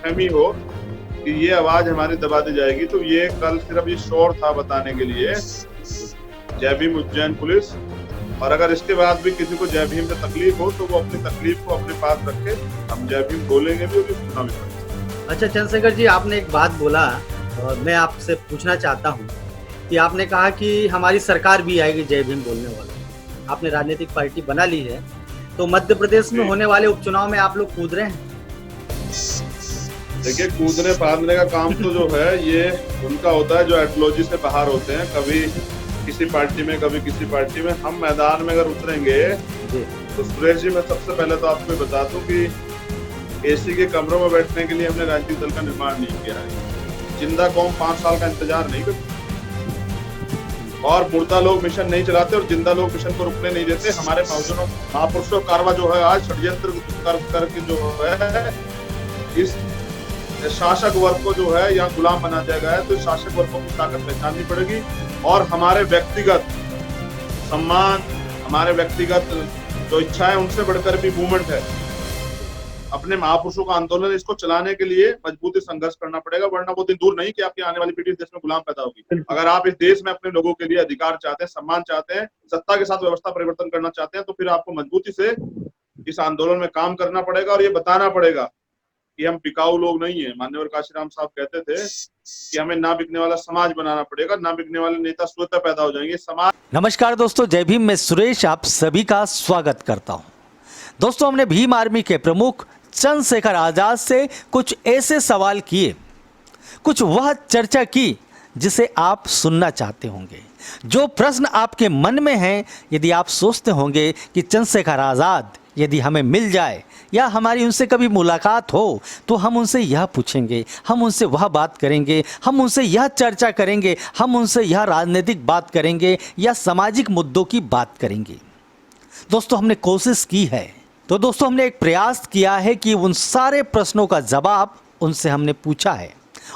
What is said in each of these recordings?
गलतफहमी हो कि ये आवाज हमारी दबा दी जाएगी, तो ये कल सिर्फ ये शोर था बताने के लिए जय भीम उज्जैन पुलिस। और अगर इसके बाद भी किसी को जय भीम से तकलीफ हो तो वो अपनी तकलीफ को अपने पास रखे, हम जय भीम बोलेंगे भी और सुनना भी पड़ेगा। अच्छा चंद्रशेखर जी, आपने एक बात बोला और मैं आपसे पूछना चाहता हूँ कि आपने कहा कि हमारी सरकार भी आएगी जय भीम बोलने वाला। आपने राजनीतिक पार्टी बना ली है, तो मध्य प्रदेश में होने वाले उपचुनाव में आप लोग कूद रहे हैं? देखिए, कूदने फादने का काम तो जो है ये उनका होता है जो आइडियोलॉजी से बाहर होते हैं, कभी किसी पार्टी में कभी किसी पार्टी में। हम मैदान में अगर उतरेंगे तो सुरेश जी, मैं सबसे पहले तो आपको बता दूं कि एसी के कमरों में बैठने के लिए हमने राजनीतिक दल का निर्माण नहीं किया है। जिंदा कौम 5 साल का इंतजार नहीं करती और मुर्दा लोग मिशन नहीं चलाते और जिंदा लोग मिशन को रुकने नहीं देते। हमारे महापुरुषों कारवा जो है आज षड्यंत्र करके जो है इस शासक वर्ग को जो है यहाँ गुलाम बना दिया गया है। तो शासक वर्ग को ताकत पहचाननी पड़ेगी और हमारे व्यक्तिगत सम्मान, हमारे व्यक्तिगत जो इच्छा है उनसे बढ़कर भी मूवमेंट है। अपने महापुरुषों का आंदोलन, इसको चलाने के लिए मजबूती संघर्ष करना पड़ेगा, वरना वो दिन दूर नहीं कि आपकी आने वाली पीढ़ी इस देश में गुलाम पैदा होगी। अगर आप इस देश में अपने लोगों के लिए अधिकार चाहते हैं, सम्मान चाहते हैं, सत्ता के साथ व्यवस्था परिवर्तन करना चाहते हैं, तो फिर आपको मजबूती से इस आंदोलन में काम करना पड़ेगा और ये बताना पड़ेगा कि हम बिकाऊ लोग नहीं है। मान्यवर काशीराम साहब कहते थे कि हमें ना बिकने वाला समाज बनाना पड़ेगा, ना बिकने वाले नेता स्वतः पैदा हो जाएंगे। समाज। नमस्कार दोस्तों, जय भीम में सुरेश आप सभी का स्वागत करता हूं। दोस्तों, हमने भीम आर्मी के प्रमुख चंद्रशेखर आजाद से कुछ ऐसे सवाल किए, कुछ वह चर्चा की जिसे आप सुनना चाहते होंगे। जो प्रश्न आपके मन में हैं, यदि आप सोचते होंगे कि चंद्रशेखर आजाद यदि हमें मिल जाए या हमारी उनसे कभी मुलाकात हो तो हम उनसे यह पूछेंगे, हम उनसे वह बात करेंगे, हम उनसे यह चर्चा करेंगे, हम उनसे यह राजनीतिक बात करेंगे या सामाजिक मुद्दों की बात करेंगे। दोस्तों, हमने कोशिश की है, तो दोस्तों हमने एक प्रयास किया है कि उन सारे प्रश्नों का जवाब उनसे हमने पूछा है,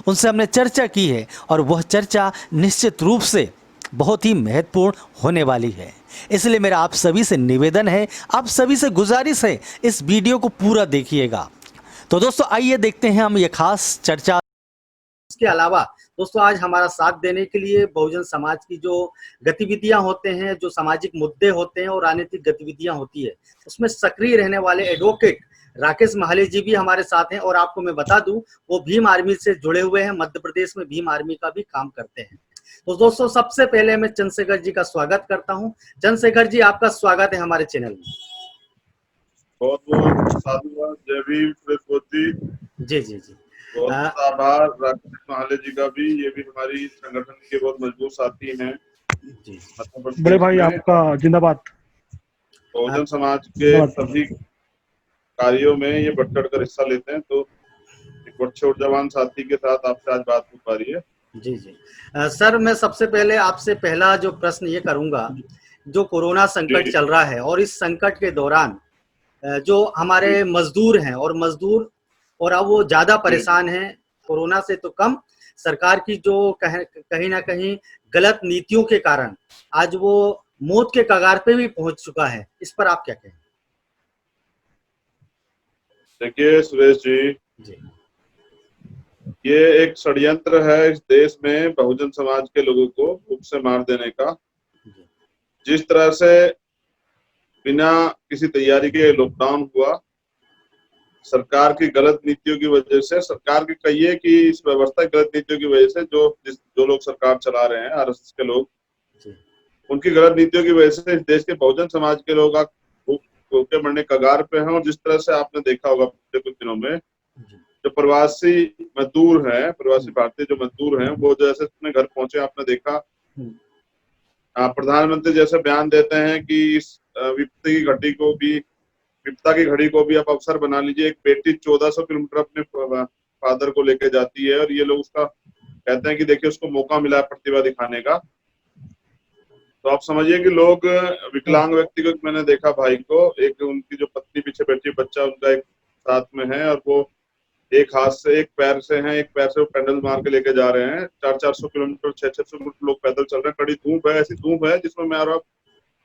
उनसे हमने चर्चा की है और वह चर्चा निश्चित रूप से बहुत ही महत्वपूर्ण होने वाली है। इसलिए मेरा आप सभी से निवेदन है, आप सभी से गुजारिश है, इस वीडियो को पूरा देखिएगा। तो दोस्तों आइए देखते हैं हम ये खास चर्चा। इसके अलावा दोस्तों आज हमारा साथ देने के लिए बहुजन समाज की जो गतिविधियां होते हैं, जो सामाजिक मुद्दे होते हैं और राजनीतिक गतिविधियां होती है, उसमें सक्रिय रहने वाले एडवोकेट राकेश महाले जी भी हमारे साथ हैं। और आपको मैं बता दूं, वो भीम आर्मी से जुड़े हुए हैं, मध्य प्रदेश में भीम आर्मी का भी काम करते हैं। तो दोस्तों सबसे पहले मैं चंद्रशेखर जी का स्वागत करता हूं। चंद्रशेखर जी, आपका स्वागत है हमारे चैनल में। बहुत बहुत साधुवाद। जय भीम जी। जी जी जी, बहुत आभार राकेश महाले जी का भी। ये भी हमारी संगठन के बहुत मजबूत साथी हैं जी। बड़े भाई आपका जिंदाबाद। बहुजन समाज के सभी कार्यों में ये बढ़ चढ़ कर हिस्सा लेते हैं, तो एक अच्छे ऊर्जावान साथी के साथ आपसे आज बात हो पा रही है। जी जी सर, मैं सबसे पहले आपसे पहला जो प्रश्न ये करूंगा, जो कोरोना संकट चल रहा है और इस संकट के दौरान जो हमारे मजदूर हैं और अब वो ज्यादा परेशान हैं, कोरोना से तो कम, सरकार की जो कहीं ना कहीं गलत नीतियों के कारण आज वो मौत के कगार पे भी पहुंच चुका है। इस पर आप क्या कहें? देखिए सुरेश जी, ये एक षड्यंत्र है इस देश में बहुजन समाज के लोगों को भूख से मार देने का। जिस तरह से बिना किसी तैयारी के लॉकडाउन हुआ, सरकार की गलत नीतियों की वजह से, सरकार की कहिए कि इस व्यवस्था की गलत नीतियों की वजह से जो लोग सरकार चला रहे हैं, आरएसएस के लोग, उनकी गलत नीतियों की वजह से इस देश के बहुजन समाज के लोग भूखे मरने कगार पे हैं। और जिस तरह से आपने देखा होगा पिछले कुछ दिनों में, जो प्रवासी मजदूर हैं, प्रवासी भारतीय जो मजदूर हैं, वो जैसे अपने घर पहुंचे, आपने देखा प्रधानमंत्री जैसे बयान देते हैं कि इस विपदा की घड़ी को भी आप अवसर बना लीजिए। एक बेटी 1400 किलोमीटर अपने फादर को लेके जाती है और ये लोग उसका कहते हैं कि देखिए उसको मौका मिला है प्रतिभा दिखाने का। तो आप समझिए कि लोग, विकलांग व्यक्ति को मैंने देखा, भाई को, एक उनकी जो पत्नी पीछे बैठी, बच्चा उनका एक साथ में है और वो एक हाथ से, एक पैर से हैं, एक पैर से वो पैडल मार के लेके जा रहे हैं। 400-400 किलोमीटर, 600-600 किलोमीटर लोग पैदल चल रहे हैं। कड़ी धूप है, ऐसी धूप है जिसमें मैं और आप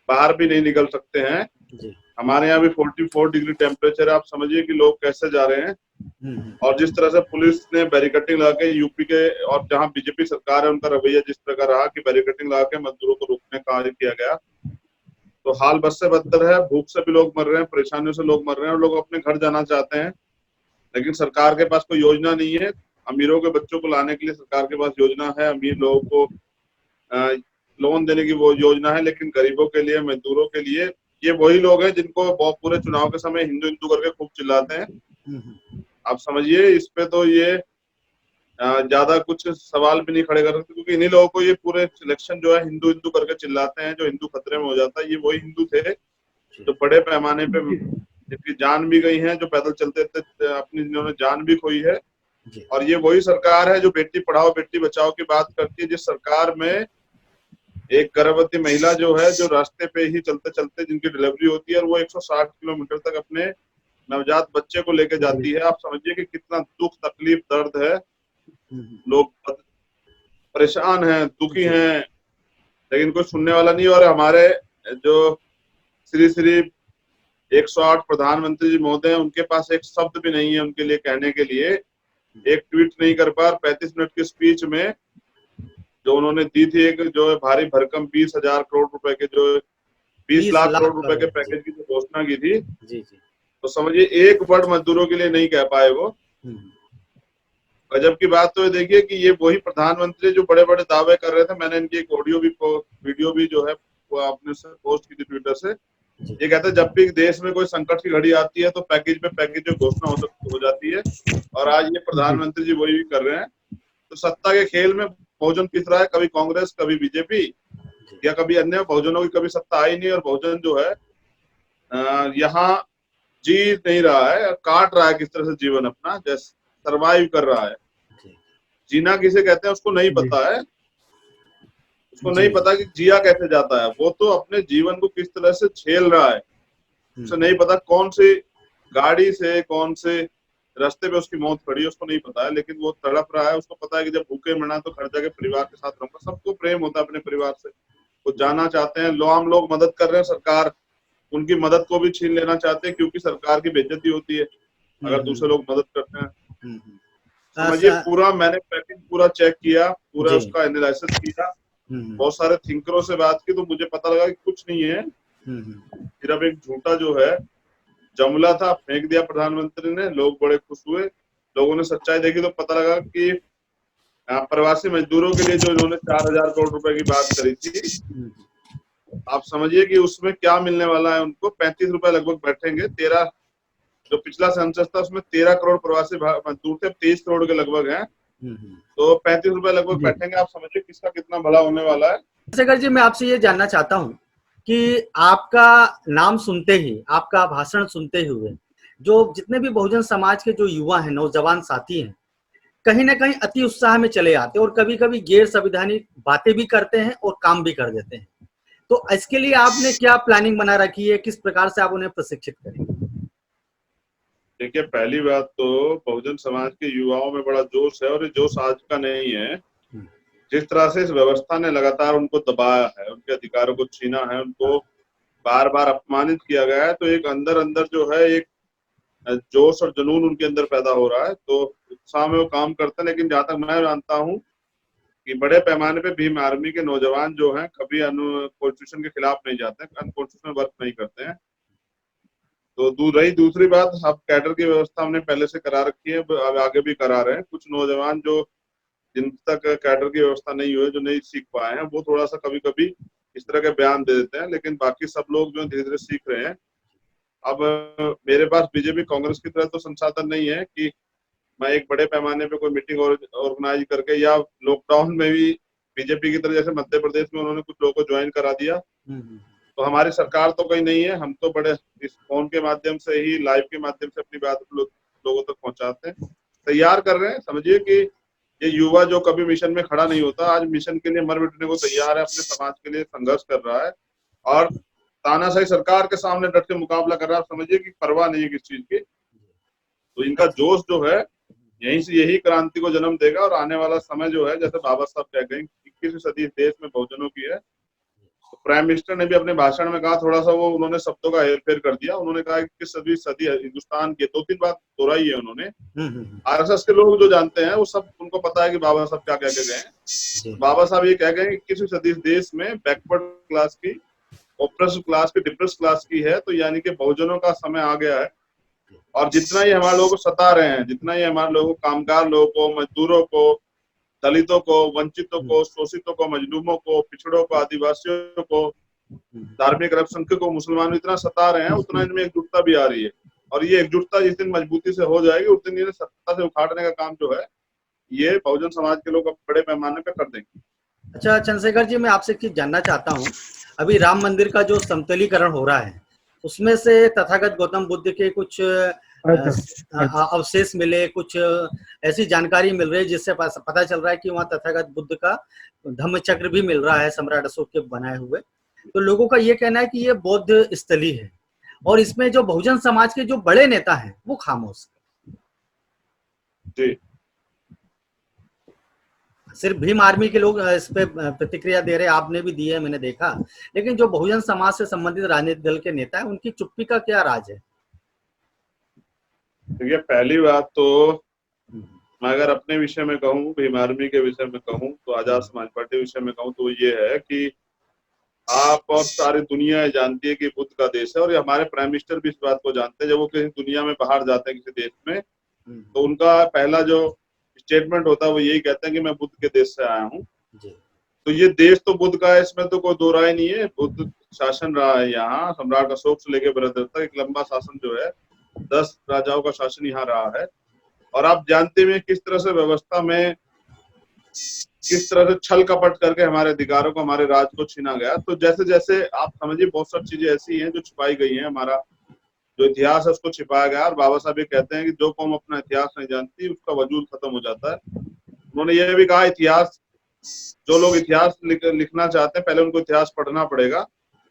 बाहर भी नहीं निकल सकते हैं। जी। हमारे यहाँ भी 44 डिग्री टेम्परेचर है। आप समझिए कि लोग कैसे जा रहे हैं। और जिस तरह से पुलिस ने बैरिकेडिंग लगा के यूपी के और जहां बीजेपी सरकार है उनका रवैया जिस तरह का रहा कि बैरिकेडिंग लगा के मजदूरों को रोकने का कार्य किया गया, तो हाल बद से बदतर है। भूख से भी लोग मर रहे हैं, परेशानियों से लोग मर रहे हैं और लोग अपने घर जाना चाहते हैं, लेकिन सरकार के पास कोई योजना नहीं है। अमीरों के बच्चों को लाने के लिए सरकार के पास योजना है, अमीर लोगों को लोन देने की वो योजना है, लेकिन गरीबों के लिए, मजदूरों के लिए, ये वही लोग हैं जिनको बहुत पूरे चुनाव के समय हिंदू हिंदू करके खूब चिल्लाते हैं। आप समझिए इस पे तो ये ज्यादा कुछ सवाल भी नहीं खड़े कर सकते, क्योंकि इन्हीं लोगों को ये पूरे सिलेक्शन जो है हिंदू हिंदू करके चिल्लाते हैं। जो हिंदू खतरे में हो जाता है, ये वही हिंदू थे जो बड़े पैमाने पे जिनकी जान भी गई है, जो पैदल चलते थे, अपनी जिन्होंने जान भी खोई है। और ये वही सरकार है जो बेटी पढ़ाओ बेटी बचाओ की बात करती है, जिस सरकार में एक गर्भवती महिला जो है, जो रास्ते पे ही चलते चलते जिनकी डिलीवरी होती है और वो 160 किलोमीटर तक अपने नवजात बच्चे को लेके जाती है। आप समझिए कि कितना दुख, तकलीफ, दर्द है। लोग परेशान हैं, दुखी हैं, लेकिन कोई सुनने वाला नहीं। और हमारे जो श्री श्री 108 प्रधानमंत्री जी महोदय हैं, उनके पास एक शब्द भी नहीं है उनके लिए कहने के लिए। एक ट्वीट नहीं कर पा। 35 मिनट की स्पीच में जो उन्होंने दी थी, एक जो भारी भरकम 20,000 करोड़ रुपए के, जो 20 लाख करोड़ रुपए के पैकेज की जो घोषणा की थी, तो समझिए एक वर्ड मजदूरों के लिए नहीं कह पाए वो। गजब की बात तो ये देखिए कि ये वही प्रधानमंत्री जो बड़े बड़े दावे कर रहे थे। मैंने इनकी एक वीडियो भी जो है वो आपने पोस्ट की थी ट्विटर से। ये कहते हैं जब भी देश में कोई संकट की घड़ी आती है तो पैकेज पे पैकेज जो घोषणा हो जाती है, और आज ये प्रधानमंत्री जी वही भी कर रहे हैं। तो सत्ता के खेल में बहुजन पिस रहा है, कभी कांग्रेस, कभी बीजेपी या कभी अन्य। बहुजनों की कभी सत्ता आई नहीं और बहुजन जो है यहाँ जी नहीं रहा है, काट रहा है किस तरह से जीवन अपना, जैसे सरवाइव कर रहा है। जीना किसे कहते हैं उसको नहीं पता है, उसको नहीं पता कि जिया कैसे जाता है। वो तो अपने जीवन को किस तरह से झेल रहा है, उसे नहीं पता कौन सी गाड़ी से, कौन से रास्ते पे उसकी मौत पड़ी, उसको नहीं पता है, लेकिन वो तड़प रहा है। उसको पता है कि जब भूखे मरना तो घर जाके परिवार के साथ रहूंगा। सबको प्रेम होता है अपने परिवार से, वो जाना चाहते हैं। आम लोग मदद कर रहे हैं, सरकार उनकी मदद को भी छीन लेना चाहते हैं, क्योंकि सरकार की बेइज्जती होती है अगर दूसरे लोग मदद करते हैं। समझिए पूरा मैंने पैकेज पूरा चेक किया, पूरा उसका एनालिसिस किया, बहुत सारे थिंकरों से बात की, तो मुझे पता लगा कि कुछ नहीं है, सिर्फ एक झूठा जो है जमला था, फेंक दिया प्रधानमंत्री ने। लोग बड़े खुश हुए, लोगों ने सच्चाई देखी तो पता लगा कि प्रवासी मजदूरों के लिए जो इन्होंने 4,000 करोड़ रुपए की बात करी थी, आप समझिए कि उसमें क्या मिलने वाला है उनको। 35 रुपए लगभग बैठेंगे। 13 जो पिछला सेंसस था उसमें 13 करोड़ प्रवासी मजदूर थे, 23 करोड़ के लगभग हैं, तो 35 रुपए लगभग बैठेंगे। आप समझिए किसका कितना भला होने वाला है। शेखर जी, मैं आपसे ये जानना चाहता हूँ कि आपका नाम सुनते ही, आपका भाषण सुनते हुए जो जितने भी बहुजन समाज के जो युवा हैं, नौजवान साथी हैं, कहीं ना कहीं अति उत्साह में चले आते हैं और कभी कभी गैर संवैधानिक बातें भी करते हैं और काम भी कर देते हैं। तो इसके लिए आपने क्या प्लानिंग बना रखी है, किस प्रकार से आप उन्हें प्रशिक्षित करेंगे? देखिए, पहली बात तो बहुजन समाज के युवाओं में बड़ा जोश है, और ये जोश आज का नहीं है। जिस तरह से इस व्यवस्था ने लगातार उनको दबाया है, उनके अधिकारों को छीना है, उनको बार बार अपमानित किया गया है, तो एक अंदर अंदर जो है एक जोश और जुनून उनके अंदर पैदा हो रहा है। तो उत्साह में वो काम करते हैं। लेकिन जहां तक मैं जानता हूँ कि बड़े पैमाने पे भीम आर्मी के नौजवान जो हैं कभी कॉन्स्टिट्यूशन के खिलाफ नहीं जाते हैं, अनकॉन्स्टिट्यूशनल वर्क नहीं करते हैं। तो रही दूसरी बात, अब कैडर की व्यवस्था हमने पहले से करा रखी है, अब आगे भी करा रहे हैं। कुछ नौजवान जो जिन तक कैडर की व्यवस्था नहीं हुई, जो नहीं सीख पाए हैं, वो थोड़ा सा कभी कभी इस तरह के बयान दे देते हैं, लेकिन बाकी सब लोग जो धीरे धीरे सीख रहे हैं। अब मेरे पास बीजेपी कांग्रेस की तरह तो संसाधन नहीं है कि मैं एक बड़े पैमाने पे कोई मीटिंग ऑर्गेनाइज करके, या लॉकडाउन में भी बीजेपी की तरह जैसे मध्य प्रदेश में उन्होंने कुछ लोगों को ज्वाइन करा दिया। तो हमारी सरकार तो कहीं नहीं है, हम तो बड़े इस फोन के माध्यम से ही, लाइव के माध्यम से अपनी बात लोगों तक पहुंचाते हैं, तैयार कर रहे हैं। समझिए कि ये युवा जो कभी मिशन में खड़ा नहीं होता, आज मिशन के लिए मर मिटने को तैयार है, अपने समाज के लिए संघर्ष कर रहा है और तानाशाही सरकार के सामने डट के मुकाबला कर रहा है। आप समझिए कि परवाह नहीं है किस चीज की। तो इनका जोश जो है यहीं से यही क्रांति को जन्म देगा, और आने वाला समय जो है, जैसे बाबा साहब कह गए, 21वीं सदी देश में बहुजनों की है, तो प्राइम मिनिस्टर ने भी अपने भाषण में कहा, थोड़ा सा वो उन्होंने शब्दों का हेरफेर कर दिया। उन्होंने कहा कि सदी सदी हिंदुस्तान की 2-3 बात दोहराई है उन्होंने। आरएसएस के लोग जो जानते हैं वो सब, उनको पता है कि बाबा साहब क्या कह के गए हैं। बाबा साहब ये कह गए कि किसी सदी देश में बैकवर्ड क्लास की, ऑप्रेस्ड क्लास की, डिप्रेस्ड क्लास की है, तो यानी कि बहुजनों का समय आ गया है। और जितना ही हमारे लोगों को सता रहे हैं, जितना ही हमारे लोगों को, कामगार लोगों को, मजदूरों को, दलितों को, वंचितों को, शोषितों को, मजलूमों को, पिछड़ों को, आदिवासियों को, धार्मिक अल्पसंख्यकों को, मुसलमान इतना सता रहे हैं, उतना इनमें एकजुटता भी आ रही है। और ये एकजुटता जिस दिन मजबूती से हो जाएगी, उस दिन ये सत्ता से उखाड़ने का काम जो है, ये बहुजन समाज के लोग अब बड़े पैमाने पर कर देंगे। अच्छा चंद्रशेखर जी, मैं आपसे एक चीज जानना चाहता हूँ। अभी राम मंदिर का जो समतलीकरण हो रहा है, उसमें से तथागत गौतम बुद्ध के कुछ अवशेष मिले, कुछ ऐसी जानकारी मिल रही है जिससे पता चल रहा है कि वहाँ तथागत बुद्ध का धम्म चक्र भी मिल रहा है, सम्राट अशोक के बनाए हुए। तो लोगों का ये कहना है कि ये बौद्ध स्थली है, और इसमें जो बहुजन समाज के जो बड़े नेता हैं वो खामोश। जी, सिर्फ भीम आर्मी के लोग इस पे प्रतिक्रिया दे रहे हैं, आपने भी दी है, मैंने देखा। लेकिन जो बहुजन समाज से संबंधित राजनीतिक दल के नेता हैं, उनकी चुप्पी का क्या राज है? देखिए, पहली बात तो मैं अगर अपने विषय में कहूँ, भीम आर्मी के विषय में कहूँ, तो आजाद समाज पार्टी विषय में कहूँ, तो ये है कि आप और सारी दुनिया जानती है कि बुद्ध का देश है। और ये हमारे प्राइम मिनिस्टर भी इस बात को जानते हैं। जब वो किसी दुनिया में बाहर जाते हैं किसी देश में, तो उनका पहला जो स्टेटमेंट होता है वो यही कहते हैं कि मैं बुद्ध के देश से आया हूँ। तो ये देश तो बुद्ध का है, इसमें तो कोई दो राय नहीं है। बुद्ध शासन रहा है यहाँ, सम्राट अशोक से लेकर बृहस्पति तक एक लंबा शासन जो है, 10 राजाओं का शासन यहाँ रहा है। और आप जानते हैं किस तरह से व्यवस्था में, किस तरह से छल कपट करके हमारे अधिकारों को, हमारे राज को छीना गया। तो जैसे जैसे आप समझिए, बहुत सारी चीजें ऐसी हैं जो छिपाई गई हैं। हमारा जो इतिहास है उसको छिपाया गया। और बाबा साहब ये कहते हैं कि जो कौम अपना इतिहास नहीं जानती उसका वजूद खत्म हो जाता है। उन्होंने ये भी कहा, इतिहास, जो लोग इतिहास लिखना चाहते हैं, पहले उनको इतिहास पढ़ना पड़ेगा।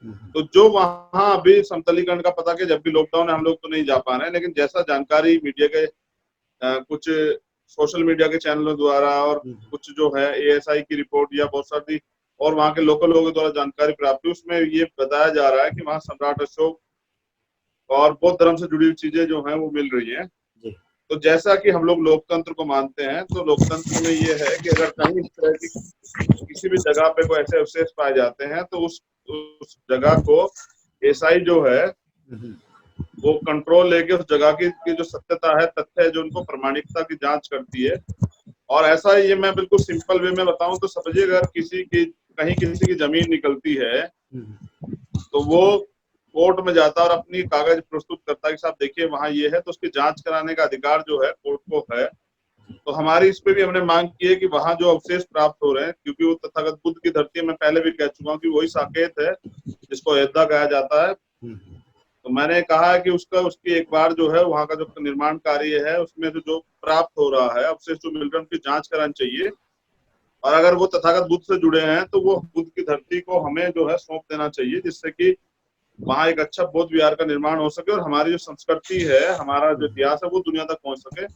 तो जो वहां अभी समतलीकरण का पता कि जब भी लॉकडाउन है, हम लोग तो नहीं जा पा रहे हैं, लेकिन जैसा जानकारी मीडिया के कुछ सोशल मीडिया के चैनलों द्वारा और कुछ जो है ASI की रिपोर्ट या बहुत सारी और वहाँ के लोकल लोगों द्वारा जानकारी प्राप्त हुई, उसमें ये बताया जा रहा है कि वहाँ सम्राट अशोक और बौद्ध धर्म से जुड़ी हुई चीजें जो हैं वो मिल रही हैं। तो जैसा कि हम लोग लोकतंत्र को मानते हैं, तो लोकतंत्र में ये है कि अगर कहीं इस तरह की किसी भी जगह पे कोई ऐसे अवशेष पाए जाते हैं, तो उस जगह को ASI जो है वो कंट्रोल लेके उस जगह की जो सत्यता है, तथ्य है, जो उनको प्रमाणिकता की जांच करती है। और ऐसा ये मैं बिल्कुल सिंपल वे में बताऊं तो समझिए, अगर कहीं किसी की जमीन निकलती है, तो वो कोर्ट में जाता है और अपनी कागज प्रस्तुत करता है कि साहब देखिए वहां ये है, तो उसकी जांच कराने का अधिकार जो है कोर्ट को है। तो हमारी इस पे भी हमने मांग की है कि वहां जो अवशेष प्राप्त हो रहे हैं, क्योंकि वो तथागत बुद्ध की धरती है, मैं पहले भी कह चुका हूँ कि वही साकेत है जिसको अयोध्या कहा जाता है। तो मैंने कहा है कि उसकी एक बार जो है वहां का जो निर्माण कार्य है, उसमें जो प्राप्त हो रहा है अवशेष जो मिल रहे हैं, उनकी जांच करानी चाहिए। और अगर वो तथागत बुद्ध से जुड़े हैं, तो वो बुद्ध की धरती को हमें जो है सौंप देना चाहिए, जिससे कि वहां एक अच्छा बौद्ध विहार का निर्माण हो सके और हमारी जो संस्कृति है, हमारा जो इतिहास है, वो दुनिया तक पहुंच सके।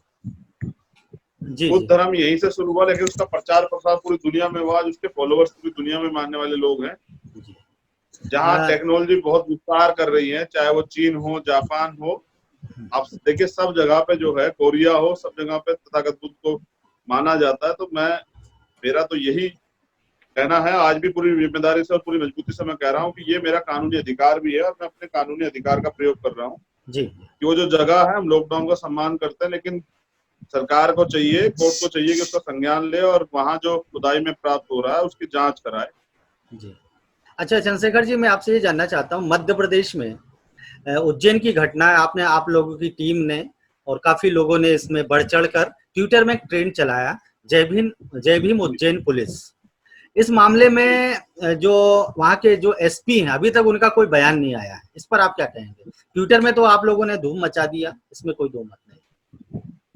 बुद्ध धर्म यहीं से शुरू हुआ, लेकिन उसका प्रचार प्रसार पूरी दुनिया में हुआ। उसके फॉलोअर्स पूरी दुनिया में मानने वाले लोग हैं। जहाँ टेक्नोलॉजी बहुत विस्तार कर रही है, चाहे वो चीन हो, जापान हो, आप देखिए सब जगह पे जो है, कोरिया हो, सब जगह पे तथागत बुद्ध को माना जाता है। तो मेरा तो यही कहना है, आज भी पूरी जिम्मेदारी से और पूरी मजबूती से मैं कह रहा हूँ कि ये मेरा कानूनी अधिकार भी है और मैं अपने कानूनी अधिकार का प्रयोग कर रहा हूँ जी। कि वो जो जगह है, हम लॉकडाउन का सम्मान करते हैं, लेकिन सरकार को चाहिए, कोर्ट को चाहिए कि उसका संज्ञान ले और वहां जो खुदाई में प्राप्त हो रहा है उसकी जांच कराए जी। अच्छा चंद्रशेखर जी, मैं आपसे ये जानना चाहता हूँ, मध्य प्रदेश में उज्जैन की घटना है, आप लोगों की टीम ने और काफी लोगों ने इसमें बढ़ चढ़ कर ट्विटर में ट्रेंड चलाया, जय भीम उज्जैन पुलिस। इस मामले में जो वहाँ के जो SP हैं, अभी तक उनका कोई बयान नहीं आया है, इस पर आप क्या कहेंगे? ट्विटर में तो आप लोगों ने धूम मचा दिया, इसमें कोई दो मत नहीं।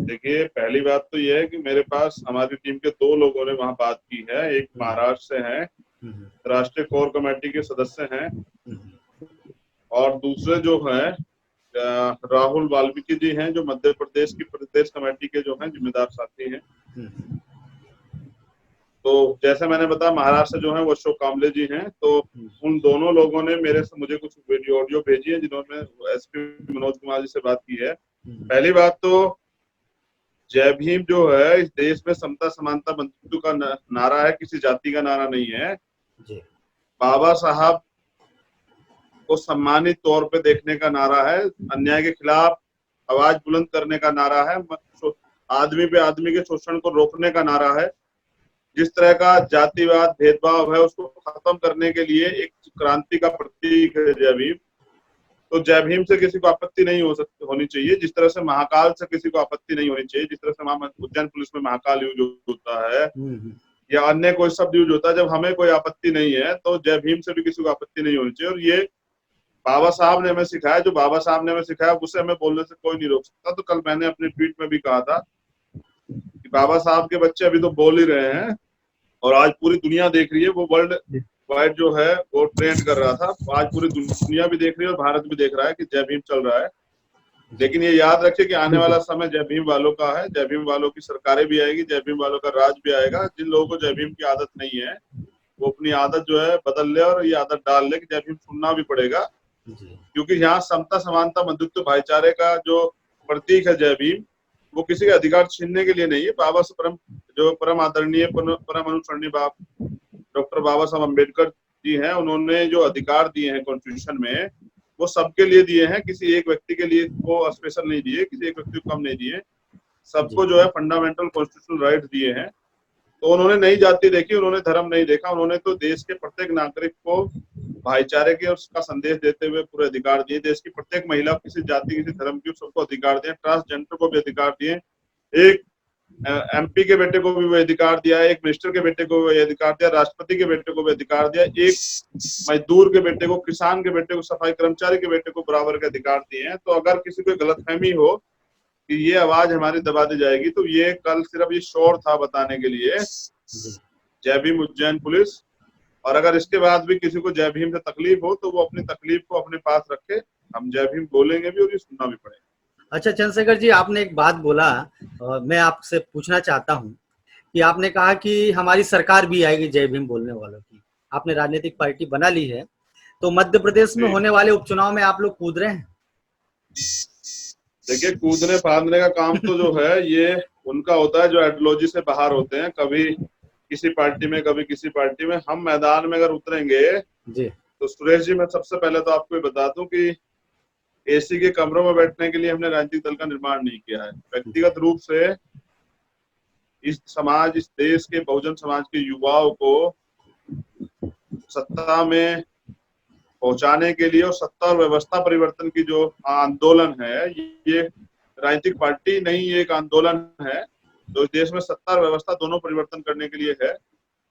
देखिए, पहली बात तो यह है कि मेरे पास हमारी टीम के 2 लोगों ने वहाँ बात की है। एक महाराष्ट्र से हैं, राष्ट्रीय कोर कमेटी के सदस्य हैं, और दूसरे जो हैं राहुल वाल्मीकि जी हैं, जो मध्य प्रदेश की प्रदेश कमेटी के जो हैं जिम्मेदार साथी हैं। तो जैसे मैंने बताया महाराष्ट्र से जो है वो अशोक कांबले जी हैं, तो उन दोनों लोगों ने मेरे से मुझे कुछ वीडियो ऑडियो भेजी है जिन्होंने एसपी मनोज कुमार जी से बात की है। पहली बात तो जय भीम जो है इस देश में समता समानता बंधुत्व का नारा है, किसी जाति का नारा नहीं है। बाबा साहब को सम्मानित तौर पे देखने का नारा है, अन्याय के खिलाफ आवाज बुलंद करने का नारा है, आदमी पे आदमी के शोषण को रोकने का नारा है। जिस तरह का जातिवाद भेदभाव है उसको खत्म करने के लिए एक क्रांति का प्रतीक है जय भीम। तो जय भीम से किसी को आपत्ति नहीं होनी चाहिए, जिस तरह से महाकाल से किसी को आपत्ति नहीं होनी चाहिए, जिस तरह से वहां उज्जैन पुलिस में महाकाल यूज होता है या अन्य कोई शब्द यूज होता है, जब हमें कोई आपत्ति नहीं है तो जय भीम से भी किसी को आपत्ति नहीं होनी चाहिए। और ये बाबा साहब ने हमें सिखाया, जो बाबा साहब ने हमें सिखाया उसे हमें बोलने से कोई नहीं रोक सकता। तो कल मैंने अपने ट्वीट में भी कहा था कि बाबा साहब के बच्चे अभी तो बोल ही रहे हैं और आज पूरी दुनिया देख रही है, वो वर्ल्ड वाइड जो है वो ट्रेंड कर रहा था, आज पूरी दुनिया भी देख रही है और भारत भी देख रहा है कि जय भीम चल रहा है। लेकिन ये याद रखिए कि आने वाला समय जय भीम वालों का है, जय भीम वालों की सरकारें भी आएगी, जय भीम वालों का राज भी आएगा। जिन लोगों को जय भीम की आदत नहीं है वो अपनी आदत जो है बदल ले और ये आदत डाल ले कि जय भीम सुनना भी पड़ेगा, क्योंकि यहाँ समता समानता बंधुत्व भाईचारे का जो प्रतीक है जय भीम, वो किसी का अधिकार छीनने के लिए नहीं है। बाबा से परम आदरणीय परम अनुसरणीय डॉक्टर बाबा साहब अम्बेडकर जी हैं, उन्होंने जो अधिकार दिए हैं कॉन्स्टिट्यूशन में वो सबके लिए दिए हैं, किसी एक व्यक्ति के लिए वो स्पेशल नहीं दिए, किसी एक व्यक्ति को कम नहीं दिए, सबको जो है फंडामेंटल कॉन्स्टिट्यूशनल राइट दिए हैं। तो उन्होंने नई जाति देखी, उन्होंने धर्म नहीं देखा, उन्होंने तो देश के प्रत्येक नागरिक को भाईचारे के उसका संदेश देते हुए पूरे अधिकार दिए। देश की प्रत्येक महिला, किसी जाति किसी धर्म की, सबको अधिकार दिए, ट्रांसजेंडर को भी अधिकार दिए, एक एमपी के बेटे को भी वो अधिकार दिया, एक मिनिस्टर के बेटे को भी अधिकार दिया, राष्ट्रपति के बेटे को भी अधिकार दिया, एक मजदूर के बेटे को, किसान के बेटे को, सफाई कर्मचारी के बेटे को बराबर के अधिकार दिए हैं। तो अगर किसी को गलतफहमी हो कि ये आवाज हमारी दबा दी जाएगी तो ये कल सिर्फ ये शोर था बताने के लिए जय भीम उज्जैन पुलिस। और अगर इसके बाद भी किसी को जय भीम से तकलीफ हो तो वो अपनी तकलीफ को अपने पास रखे, हम जय भीम बोलेंगे भी और ये सुनना भी पड़ेगा। अच्छा चंद्रशेखर जी, आपने एक बात बोला, मैं आपसे पूछना चाहता हूं कि आपने कहा कि हमारी सरकार भी आएगी जय भीम बोलने वालों की। आपने राजनीतिक पार्टी बना ली है, तो मध्य प्रदेश में होने वाले उपचुनाव में आप लोग कूद रहे हैं? देखिए, कूदने फादने का काम तो जो है ये उनका होता है जो आइडियोलॉजी से बाहर होते हैं, कभी किसी पार्टी में कभी किसी पार्टी में। हम मैदान में अगर उतरेंगे जी तो सुरेश जी, मैं सबसे पहले तो आपको बता दूं कि एसी के कमरों में बैठने के लिए हमने राजनीतिक दल का निर्माण नहीं किया है। व्यक्तिगत रूप से इस समाज, इस देश के बहुजन समाज के युवाओं को सत्ता में पहुंचाने के लिए और सत्ता और व्यवस्था परिवर्तन की जो आंदोलन है, ये राजनीतिक पार्टी नहीं, ये एक आंदोलन है जो देश में सत्ता और व्यवस्था दोनों परिवर्तन करने के लिए है।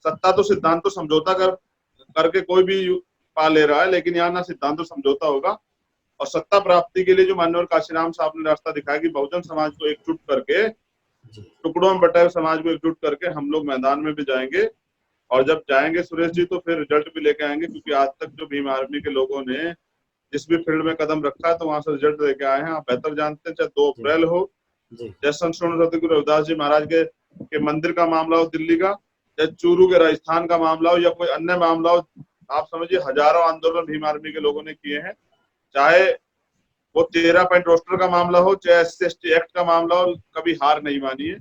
सत्ता तो सिद्धांत तो समझौता करके कोई भी पा ले रहा है, लेकिन यहाँ ना सिद्धांत तो समझौता होगा। और सत्ता प्राप्ति के लिए जो माननीय काशीराम साहब ने रास्ता दिखाया कि बहुजन समाज को एकजुट करके, टुकड़ों में बटे हुए समाज को एकजुट करके हम लोग मैदान में भी जाएंगे। और जब जाएंगे सुरेश जी तो फिर रिजल्ट भी लेके आएंगे, क्योंकि आज तक जो भीम आर्मी के लोगों ने जिस भी फील्ड में कदम रखा है तो वहां से रिजल्ट लेके आए हैं। आप बेहतर जानते हैं, चाहे 2 अप्रैल हो, चाहे संत सदगुरु रविदास जी महाराज के मंदिर का मामला हो दिल्ली का, चाहे चूरू के राजस्थान का मामला हो या कोई अन्य मामला हो, आप समझिए हजारों आंदोलन भीम आर्मी के लोगों ने किए हैं। चाहे वो 13 पॉइंट रोस्टर का मामला हो, चाहे SC/ST एक्ट का मामला हो, कभी हार नहीं मानी है।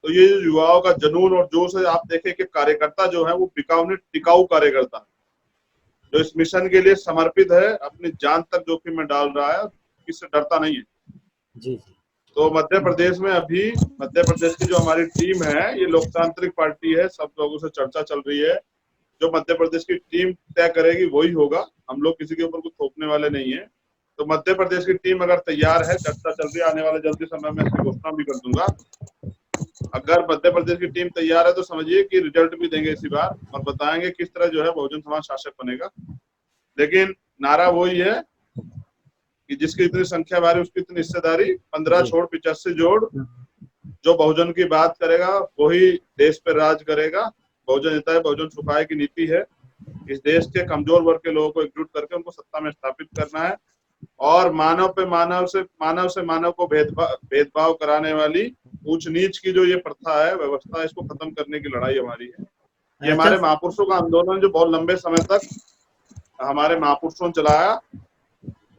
तो ये युवाओं का जुनून और जोश है। आप देखें कि कार्यकर्ता जो है वो टिकाऊ कार्यकर्ता है, जो इस मिशन के लिए समर्पित है, अपनी जान तक जोखिम में डाल रहा है, किससे डरता नहीं है। जी। तो मध्य प्रदेश में अभी मध्य प्रदेश की जो हमारी टीम है, ये लोकतांत्रिक पार्टी है, सब लोगों से चर्चा चल रही है। जो मध्य प्रदेश की टीम तय करेगी वही होगा, हम लोग किसी के ऊपर कुछ थोपने वाले नहीं है। तो मध्य प्रदेश की टीम अगर तैयार है, चर्चा चल रही है, आने वाले जल्दी समय में इसकी घोषणा भी कर दूंगा। अगर मध्य प्रदेश की टीम तैयार है तो समझिए कि रिजल्ट भी देंगे इसी बार और बताएंगे किस तरह जो है बहुजन समाज शासक बनेगा। लेकिन नारा वही है कि जिसकी इतनी संख्या भारी उसकी इतनी हिस्सेदारी, 15 छोड़ 85 जोड़। जो बहुजन की बात करेगा वही देश पे राज करेगा। बहुजन हिताय बहुजन सुखाय की नीति है। इस देश के कमजोर वर्ग के लोगों को एकजुट करके उनको सत्ता में स्थापित करना है और मानव पे मानव से मानव को भेदभाव कराने वाली ऊंच नीच की जो ये प्रथा है, व्यवस्था, इसको खत्म करने की लड़ाई हमारी है। ये हमारे महापुरुषों का आंदोलन जो बहुत लंबे समय तक हमारे महापुरुषों ने चलाया।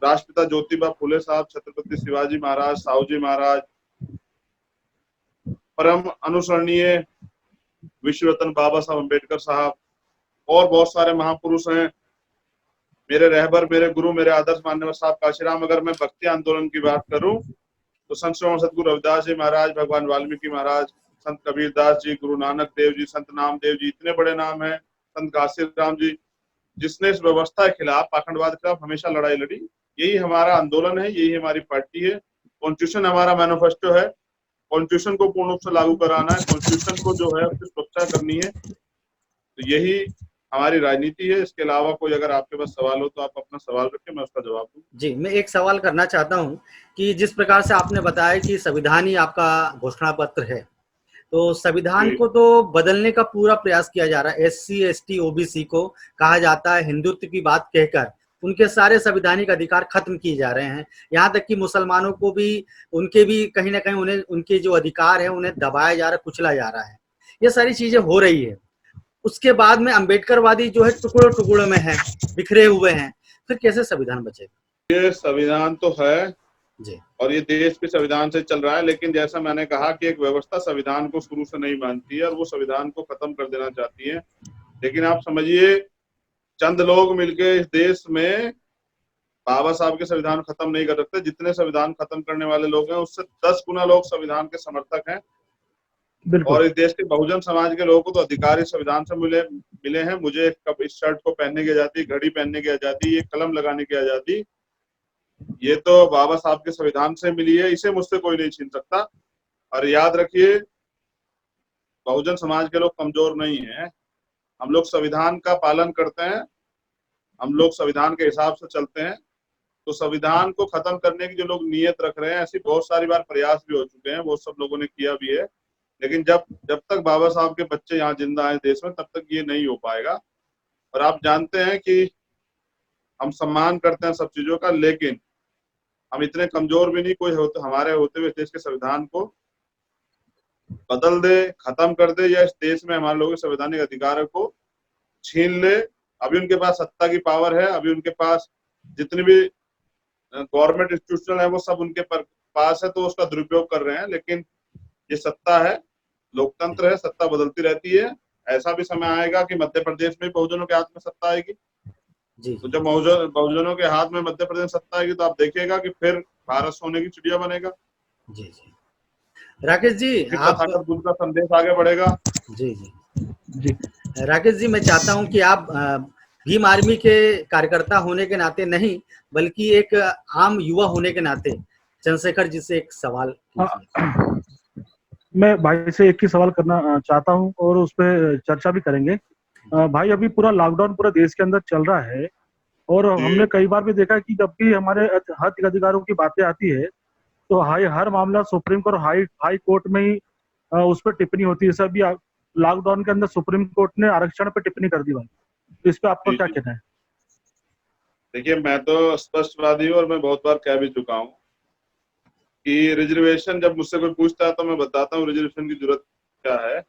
राष्ट्रपिता ज्योतिबा फुले साहब, छत्रपति शिवाजी महाराज, साहू जी महाराज, परम अनुसरणीय विश्व रत्न बाबा साहब अम्बेडकर साहब और बहुत सारे महापुरुष हैं। मेरे रहबर, मेरे गुरु, मेरे आदर्श मान्यवर साहब काशीराम। अगर मैं भक्ति आंदोलन की बात करूं तो संत श्रवण सदगुरु रविदास जी महाराज, भगवान वाल्मीकि महाराज, संत कबीरदास जी, गुरु नानक देव जी, संत नामदेव जी, इतने बड़े नाम हैं, संत काशीराम जी, जिसने इस व्यवस्था के खिलाफ, पाखंडवाद के खिलाफ हमेशा लड़ाई लड़ी। यही हमारा आंदोलन है, यही हमारी पार्टी है। कॉन्स्टिट्यूशन हमारा मैनिफेस्टो है। कॉन्स्टिट्यूशन को पूर्ण रूप से लागू कराना है, कॉन्स्टिट्यूशन को जो है उसकी सुरक्षा करनी है। तो यही हमारी राजनीति है। इसके अलावा कोई अगर आपके पास सवाल हो तो आप अपना सवाल रखें, मैं उसका जवाब दूं। जी, मैं एक सवाल करना चाहता हूं कि जिस प्रकार से आपने बताया कि संविधान ही आपका घोषणा पत्र है, तो संविधान को तो बदलने का पूरा प्रयास किया जा रहा है। SC, ST, OBC को कहा जाता है हिंदुत्व की बात कहकर उनके सारे संवैधानिक अधिकार खत्म किए जा रहे हैं। यहाँ तक कि मुसलमानों को भी, उनके भी कहीं ना कहीं उन्हें, उनके जो अधिकार है उन्हें दबाया जा रहा है, कुचला जा रहा है। ये सारी चीजें हो रही है। उसके बाद में अम्बेडकरवादी जो है टुकड़ों टुकड़ों में है, बिखरे हुए हैं, फिर कैसे संविधान बचेगा? ये संविधान तो है जी, और ये देश के संविधान से चल रहा है, लेकिन जैसा मैंने कहा कि एक व्यवस्था संविधान को शुरू से नहीं मानती है और वो संविधान को खत्म कर देना चाहती है। लेकिन आप समझिए, चंद लोग मिलके इस देश में बाबा साहब के संविधान खत्म नहीं कर सकते। जितने संविधान खत्म करने वाले लोग हैं उससे 10 गुना लोग संविधान के समर्थक हैं। और इस देश के बहुजन समाज के लोगों को तो अधिकार इस संविधान से मिले हैं। मुझे कब इस शर्ट को पहनने की आजादी, घड़ी पहनने की आजादी, ये कलम लगाने की आजादी, ये तो बाबा साहब के संविधान से मिली है। इसे मुझसे कोई नहीं छीन सकता। और याद रखिए, बहुजन समाज के लोग कमजोर नहीं है। हम लोग संविधान का पालन करते हैं, हम लोग संविधान के हिसाब से चलते हैं। तो संविधान को खत्म करने की जो लोग नीयत रख रहे हैं, ऐसी बहुत सारी बार प्रयास भी हो चुके हैं, वो सब लोगों ने किया भी है। लेकिन जब तक बाबा साहब के बच्चे यहाँ जिंदा हैं देश में, तब तक ये नहीं हो पाएगा। और आप जानते हैं कि हम सम्मान करते हैं सब चीजों का, लेकिन हम इतने कमजोर भी नहीं कोई होते हमारे होते हुए देश के संविधान को बदल दे, खत्म कर दे, या इस देश में हमारे लोगों के संवैधानिक अधिकारों को छीन ले। अभी उनके पास सत्ता की पावर है, अभी उनके पास जितनी भी गवर्नमेंट इंस्टीट्यूशन है वो सब उनके पास है, तो उसका दुरुपयोग कर रहे हैं। लेकिन ये सत्ता है, लोकतंत्र है, सत्ता बदलती रहती है। ऐसा भी समय आएगा कि मध्य प्रदेश में बहुजनों के हाथ में सत्ता आएगी। जी, तो जब बहुजनों के हाथ में मध्य प्रदेश सत्ता आएगी तो आप देखिएगा कि फिर भारत सोने की चिड़िया बनेगा। जी, जी। राकेश जी, आप का संदेश आगे बढ़ेगा। जी, जी, जी। राकेश जी, मैं चाहता हूं कि आप भीम आर्मी के कार्यकर्ता होने के नाते नहीं, बल्कि एक आम युवा होने के नाते चंद्रशेखर जी से एक सवाल मैं भाई से एक ही सवाल करना चाहता हूं और उस पर चर्चा भी करेंगे। भाई, अभी पूरा लॉकडाउन पूरा देश के अंदर चल रहा है और हमने कई बार भी देखा कि जब भी हमारे हक अधिकारों की बातें आती है तो हर मामला सुप्रीम कोर्ट, हाई कोर्ट में ही उस पर टिप्पणी होती है। सभी लॉकडाउन के अंदर सुप्रीम कोर्ट ने आरक्षण पर टिप्पणी कर दी भाई, तो इस पे आपका क्या कहना है? देखिए, मैं तो स्पष्टवादी हूँ और मैं बहुत बार कह भी चुका हूँ कि रिजर्वेशन, जब मुझसे कोई पूछता है तो मैं बताता हूँ रिजर्वेशन की जरूरत क्या है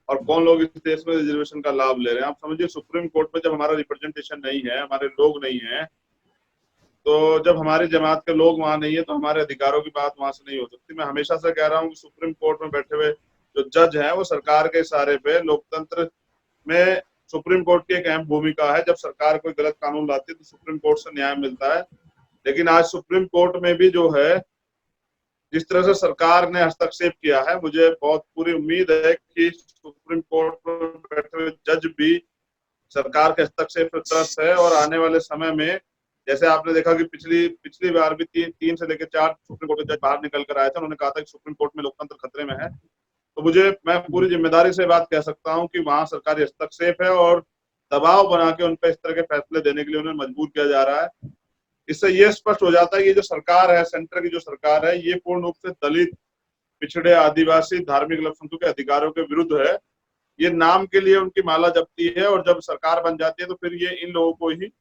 और कौन लोग इस देश में रिजर्वेशन का लाभ ले रहे हैं। आप समझिए, सुप्रीम कोर्ट में जब हमारा रिप्रेजेंटेशन नहीं है, हमारे लोग नहीं है, तो जब हमारी जमात के लोग वहां नहीं है तो हमारे अधिकारों की बात वहां से नहीं हो सकती। मैं हमेशा से कह रहा हूँ कि सुप्रीम कोर्ट में बैठे हुए जो जज है वो सरकार के इशारे पे, लोकतंत्र में सुप्रीम कोर्ट की एक अहम भूमिका है। जब सरकार कोई गलत कानून लाती है तो सुप्रीम कोर्ट से न्याय मिलता है। लेकिन आज सुप्रीम कोर्ट में भी जो है, जिस तरह से सरकार ने हस्तक्षेप किया है, मुझे बहुत पूरी उम्मीद है कि सुप्रीम कोर्ट में बैठे हुए जज भी सरकार के हस्तक्षेप पर त्रस्त है। और आने वाले समय में, जैसे आपने देखा कि पिछली बार भी 3 से लेकर 4 सुप्रीम कोर्ट के जज बाहर निकल कर आए थे, उन्होंने कहा था कि सुप्रीम कोर्ट में लोकतंत्र खतरे में है। तो मैं पूरी जिम्मेदारी से बात कह सकता हूँ कि वहां सरकारी हस्तक्षेप है और दबाव बना के उन पर इस तरह के फैसले देने के लिए उन्हें मजबूर किया जा रहा है। इससे ये स्पष्ट हो जाता है कि ये जो सरकार है, सेंटर की जो सरकार है, ये पूर्ण रूप से दलित, पिछड़े, आदिवासी, धार्मिक अल्पसंख्यकों के अधिकारों के विरुद्ध है। ये नाम के लिए उनकी माला जपती है और जब सरकार बन जाती है तो फिर ये इन लोगों को ही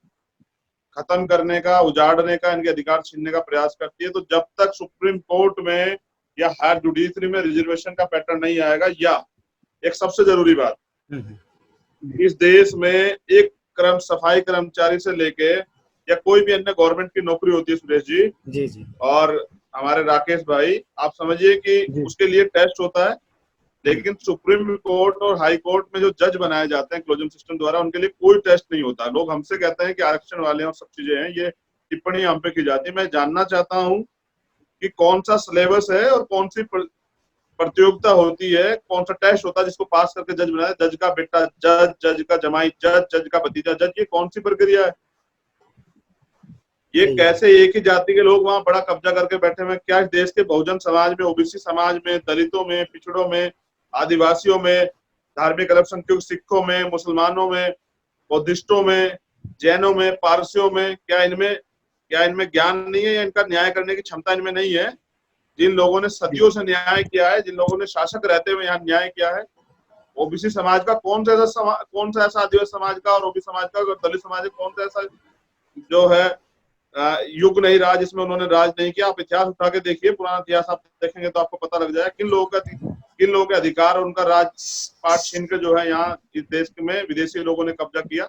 खत्म करने का, उजाड़ने का, इनके अधिकार छीनने का प्रयास करती है। तो जब तक सुप्रीम कोर्ट में या हायर जुडिशरी में रिजर्वेशन का पैटर्न नहीं आएगा, या एक सबसे जरूरी बात, इस देश में एक सफाई कर्मचारी से लेके या कोई भी अन्य गवर्नमेंट की नौकरी होती है सुरेश जी, जी जी और हमारे राकेश भाई, आप समझिए कि उसके लिए टेस्ट होता है, लेकिन सुप्रीम कोर्ट और हाई कोर्ट में जो जज बनाए जाते हैं क्लोजिंग सिस्टम द्वारा, उनके लिए कोई टेस्ट नहीं होता। लोग हमसे कहते हैं कि आरक्षण वाले और सब चीजें हैं, ये टिप्पणी हम पे की जाती है। मैं जानना चाहता हूँ कि कौन सा सिलेबस है और कौन सी प्रतियोगिता होती है, कौन सा टेस्ट होता है जिसको पास करके जज बनाया, जज का बेटा जज, जज का जमाई जज, जज का भतीजा जज, ये कौन सी प्रक्रिया है? ये कैसे एक ही जाति के लोग वहां बड़ा कब्जा करके बैठे हुए? क्या इस देश के बहुजन समाज में, ओबीसी समाज में, दलितों में, पिछड़ों में, आदिवासियों में, धार्मिक अल्पसंख्यक सिखों में, मुसलमानों में, बौद्धिस्टों में, जैनों में, पारसियों में, क्या इनमें ज्ञान नहीं है या इनका न्याय करने की क्षमता इनमें नहीं है? जिन लोगों ने सदियों से न्याय किया है, जिन लोगों ने शासक रहते हुए यहाँ न्याय किया है, ओबीसी समाज का कौन सा ऐसा आदिवासी समाज का और ओबीसी समाज का और दलित समाज का कौन सा ऐसा जो है युग नहीं रहा जिसमें उन्होंने राज नहीं किया? आप इतिहास उठा के देखिए, पुराना इतिहास आप देखेंगे तो आपको पता लग जाएगा किन लोगों के अधिकार और उनका राज पाट छीन के जो है यहाँ इस देश में विदेशी लोगों ने कब्जा किया।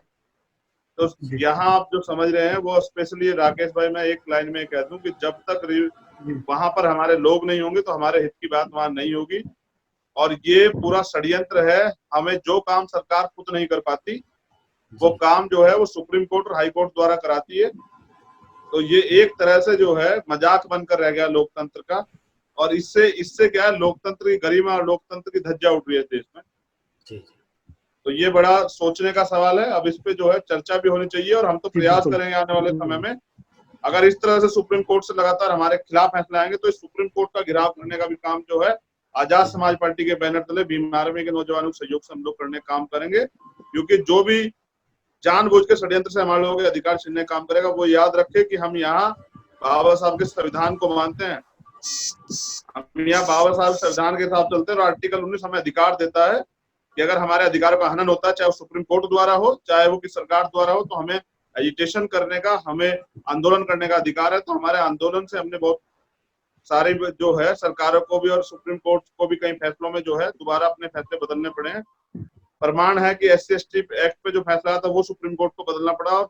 तो यहाँ आप जो समझ रहे हैं वो स्पेशली राकेश भाई, मैं एक लाइन में कह दूं कि जब तक वहां पर हमारे लोग नहीं होंगे तो हमारे हित की बात वहां नहीं होगी। और ये पूरा षड्यंत्र है। हमें जो काम सरकार खुद नहीं कर पाती वो काम जो है वो सुप्रीम कोर्ट और हाई कोर्ट द्वारा कराती है। तो ये एक तरह से जो है मजाक बनकर रह गया लोकतंत्र का, और इससे क्या है, लोकतंत्र की गरिमा और लोकतंत्र की धज्जा उठ रही है देश में। तो ये बड़ा सोचने का सवाल है। अब इस पे जो है चर्चा भी होनी चाहिए, और हम तो प्रयास करेंगे आने वाले समय में, अगर इस तरह से सुप्रीम कोर्ट से लगातार हमारे खिलाफ फैसला आएंगे तो इस सुप्रीम कोर्ट का घिराव करने का भी काम जो है आजाद समाज पार्टी के बैनर तले भीम आर्मी के नौजवानों के सहयोग से हम लोग करने का काम करेंगे। क्योंकि जो भी जानबूझ के षड्यंत्र से हमारे लोगों के अधिकार छीनने का काम करेगा, वो याद रखे कि हम यहाँ बाबा साहब के संविधान को मानते हैं। हम यहाँ बाबा साहब संविधान के हिसाब चलते हैं और आर्टिकल 19 हमें अधिकार देता है कि अगर हमारे अधिकारों का हनन होता है, चाहे वो सुप्रीम कोर्ट द्वारा हो, चाहे वो किसी सरकार द्वारा हो, तो हमें एजिटेशन करने का, हमें आंदोलन करने का अधिकार है। तो हमारे आंदोलन से हमने बहुत सारे जो है सरकारों को भी और सुप्रीम कोर्ट को भी कई फैसलों में जो है दोबारा अपने फैसले बदलने पड़े हैं। प्रमाण है कि SC/ST एक्ट पे जो फैसला था वो सुप्रीम कोर्ट को बदलना पड़ा, और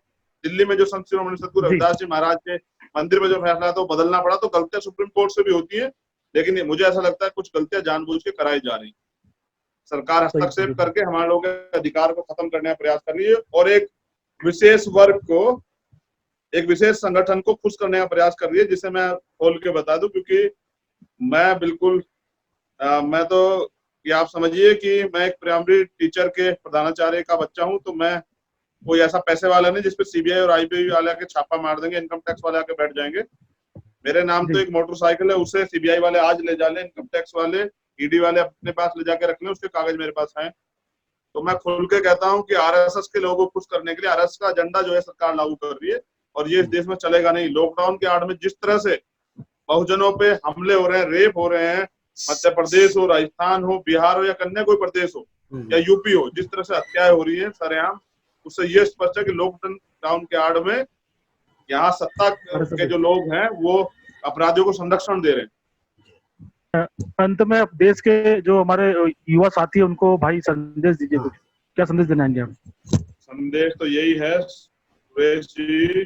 दिल्ली में जो संत शिरोमणि सतगुरु रविदास जी महाराज के मंदिर में जो फैसला था वो बदलना पड़ा। तो गलतियां सुप्रीम कोर्ट से भी होती है, लेकिन मुझे ऐसा लगता है कुछ गलतियां जानबूझ के कराई जा रही। सरकार हस्तक्षेप करके हमारे लोगों के अधिकार को खत्म करने का प्रयास कर रही है, और एक विशेष वर्ग को, एक विशेष संगठन को खुश करने का प्रयास कर रही है, जिसे मैं खोल के बता दूं। क्योंकि मैं बिल्कुल मैं तो ये आप समझिए कि मैं एक प्राइमरी टीचर के प्रधानाचार्य का बच्चा हूं, तो मैं कोई ऐसा पैसे वाला नहीं जिसपे CBI और IBI वाले आके छापा मार देंगे, इनकम टैक्स वाले आके बैठ जाएंगे। मेरे नाम तो एक मोटरसाइकिल है, उसे CBI वाले आज ले जा ले, इनकम टैक्स वाले, ED वाले अपने पास ले जाके रख लें, उसके कागज मेरे पास हैं। तो मैं खुल के कहता हूँ कि RSS के लोगों को खुश करने के लिए RSS का एजेंडा जो है सरकार लागू कर रही है, और ये इस देश में चलेगा नहीं। लॉकडाउन के आड़ में जिस तरह से बहुजनों पे हमले हो रहे हैं, रेप हो रहे हैं, मध्य प्रदेश हो, राजस्थान हो, बिहार हो या अन्य कोई प्रदेश हो या यूपी हो, जिस तरह से हत्याएं हो रही है सरेआम, उससे ये स्पष्ट है कि लॉकडाउन के आड़ में यहाँ सत्ता के जो लोग हैं वो अपराधियों को संरक्षण दे रहे हैं। अंत में अब देश के जो हमारे युवा साथी हैं उनको भाई संदेश दीजिए, कुछ क्या संदेश देना चाहेंगे आप? संदेश तो यही है सुरेश जी,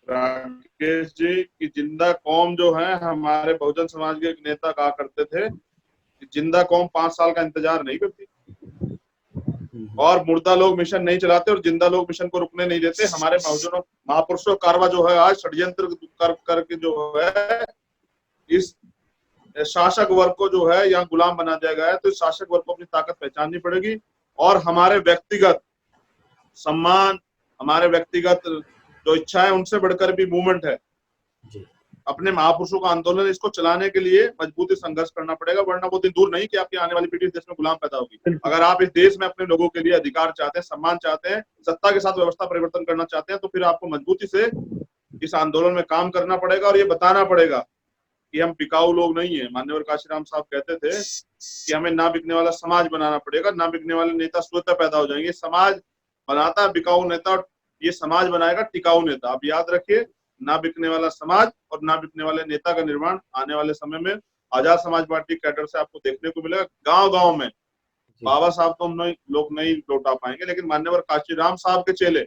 राकेश जी, कि जिंदा कौम जो है, हमारे बहुजन समाज के एक नेता कहा करते थे कि जिंदा कौम 5 साल का इंतजार नहीं करती, और मुर्दा लोग मिशन नहीं चलाते और जिंदा लोग मिशन को रुकने नहीं देते। हमारे बहुजनों महापुरुषों कारवा जो है आज षड्यंत्र करके जो है इस शासक वर्ग को जो है यहाँ गुलाम बना दिया गया है। तो इस शासक वर्ग को अपनी ताकत पहचाननी पड़ेगी, और हमारे व्यक्तिगत सम्मान, हमारे व्यक्तिगत जो इच्छा है, उनसे बढ़कर भी मूवमेंट है। अपने महापुरुषों का आंदोलन, इसको चलाने के लिए मजबूती संघर्ष करना पड़ेगा, वरना वो दिन दूर नहीं कि आपकी आने वाली पीढ़ी इस देश में गुलाम पैदा होगी। अगर आप इस देश में अपने लोगों के लिए अधिकार चाहते हैं, सम्मान चाहते हैं, सत्ता के साथ व्यवस्था परिवर्तन करना चाहते हैं, तो फिर आपको मजबूती से इस आंदोलन में काम करना पड़ेगा, और ये बताना पड़ेगा कि हम बिकाऊ लोग नहीं है। मान्यवर काशीराम साहब कहते थे कि हमें ना बिकने वाला समाज बनाना पड़ेगा, ना बिकने वाले नेता स्वतः पैदा हो जाएंगे। समाज बनाता है बिकाऊ नेता, और ये समाज बनाएगा टिकाऊ नेता। आप याद रखिए, ना बिकने वाला समाज और ना बिकने वाले नेता का निर्माण आने वाले समय में आजाद समाज पार्टी कैडर से आपको देखने को मिलेगा। गांव गांव में बाबा साहब तो हम लोग नहीं लौटा पाएंगे, लेकिन मान्यवर काशीराम साहब के चेले,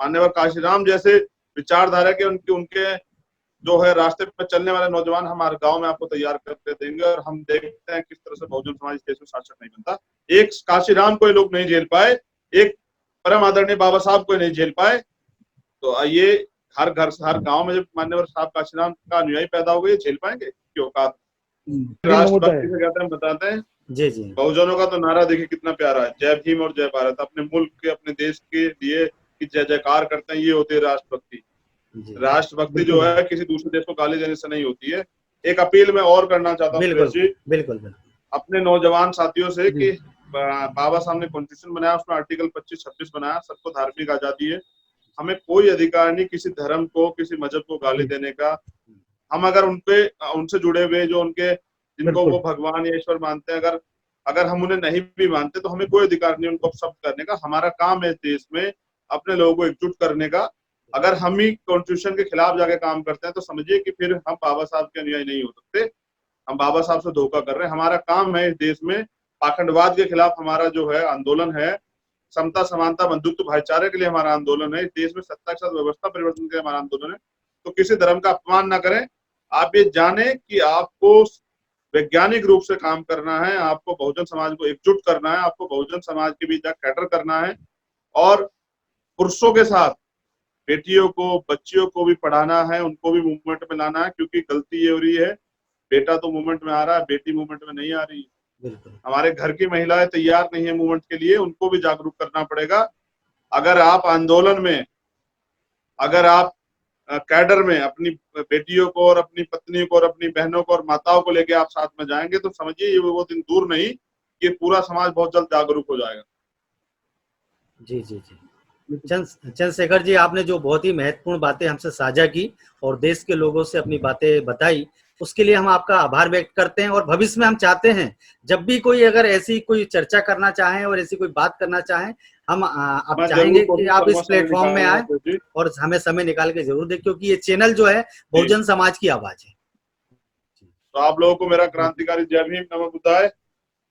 मान्यवर काशीराम जैसे विचारधारा के उनके जो है रास्ते पर चलने वाले नौजवान हमारे गांव में आपको तैयार करके देंगे। और हम देखते हैं किस तरह से बहुजन समाज इस देश में शासक नहीं बनता। एक काशीराम को ये लोग नहीं झेल पाए, एक परम आदरणीय बाबा साहब को नहीं झेल पाए, तो आइए हर गांव में जब मान्यवर साहब काशीराम का अनुयायी पैदा हो गए, झेल पाएंगे क्यों? राष्ट्रभक्ति से कहते हैं, बताते हैं जी जी। बहुजनों का तो नारा देखिए कितना प्यारा है, जय भीम और जय भारत। अपने मुल्क के, अपने देश के लिए जय जयकार करते हैं, ये होती है राष्ट्रभक्ति। राष्ट्रभक्ति जो है किसी दूसरे देश को गाली देने से नहीं होती है। एक अपील मैं और करना चाहता हूँ बिल्कुल अपने नौजवान साथियों से कि बाबा साहब ने कॉन्स्टिट्यूशन बनाया, उसमें आर्टिकल 25-26 बनाया, सबको धार्मिक आजादी है। हमें कोई अधिकार नहीं किसी धर्म को, किसी मजहब को गाली देने का। हम अगर उनसे जुड़े हुए जो उनके जिनको वो भगवान या ईश्वर मानते हैं, अगर हम उन्हें नहीं भी मानते तो हमें कोई अधिकार नहीं उनको शब्द करने का। हमारा काम है इस देश में अपने लोगों को एकजुट करने का। अगर हम ही कॉन्स्टिट्यूशन के खिलाफ जाके काम करते हैं तो समझिए कि फिर हम बाबा साहब के अनुयायी नहीं हो सकते, हम बाबा साहब से धोखा कर रहे हैं। हमारा काम है इस देश में पाखंडवाद के खिलाफ हमारा जो है आंदोलन है, समता समानता बंधुत्व भाईचारे के लिए हमारा आंदोलन है, इस देश में सत्ता के साथ व्यवस्था परिवर्तन के लिए हमारा आंदोलन है। तो किसी धर्म का अपमान ना करें। आप ये जाने कि आपको वैज्ञानिक रूप से काम करना है, आपको बहुजन समाज को एकजुट करना है, आपको बहुजन समाज के बीच कैटर करना है और पुरुषों के साथ बेटियों को, बच्चियों को भी पढ़ाना है, उनको भी मूवमेंट में लाना है। क्योंकि गलती ये हो रही है, बेटा तो मूवमेंट में आ रहा है, बेटी मूवमेंट में नहीं आ रही है। हमारे घर की महिलाएं तैयार नहीं है मूवमेंट के लिए, उनको भी जागरूक करना पड़ेगा। अगर आप आंदोलन में, अगर आप कैडर में अपनी बेटियों को और अपनी पत्नी को और अपनी बहनों को और माताओं को लेके आप साथ में जाएंगे तो समझिए ये वो दिन दूर नहीं कि पूरा समाज बहुत जल्द जागरूक हो जाएगा। जी जी जी। चंद्रशेखर जी, आपने जो बहुत ही महत्वपूर्ण बातें हमसे साझा की और देश के लोगों से अपनी बातें बताई, उसके लिए हम आपका आभार व्यक्त करते हैं। और भविष्य में हम चाहते हैं जब भी कोई अगर ऐसी कोई चर्चा करना चाहें और ऐसी कोई बात करना चाहें, हम आप चाहेंगे कि आप इस प्लेटफॉर्म में आए और हमें समय निकाल के जरूर दें, क्योंकि ये चैनल जो है बहुजन समाज की आवाज है। तो आप लोगों को मेरा क्रांतिकारी जय भीम, नमो बुद्धाय।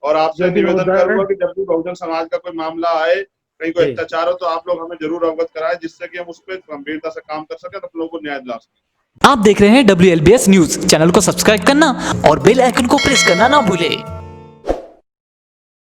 और आपसे निवेदन करूंगा कि जब भी बहुजन समाज का कोई मामला आए, कहीं कोई अत्याचार हो, तो आप लोग हमें जरूर अवगत कराएं, जिससे कि हम उस पर गंभीरता से काम कर सकें और लोगों को न्याय दिला सकें। आप देख रहे हैं WLBS न्यूज। चैनल को सब्सक्राइब करना और बेल आइकन को प्रेस करना ना भूलें।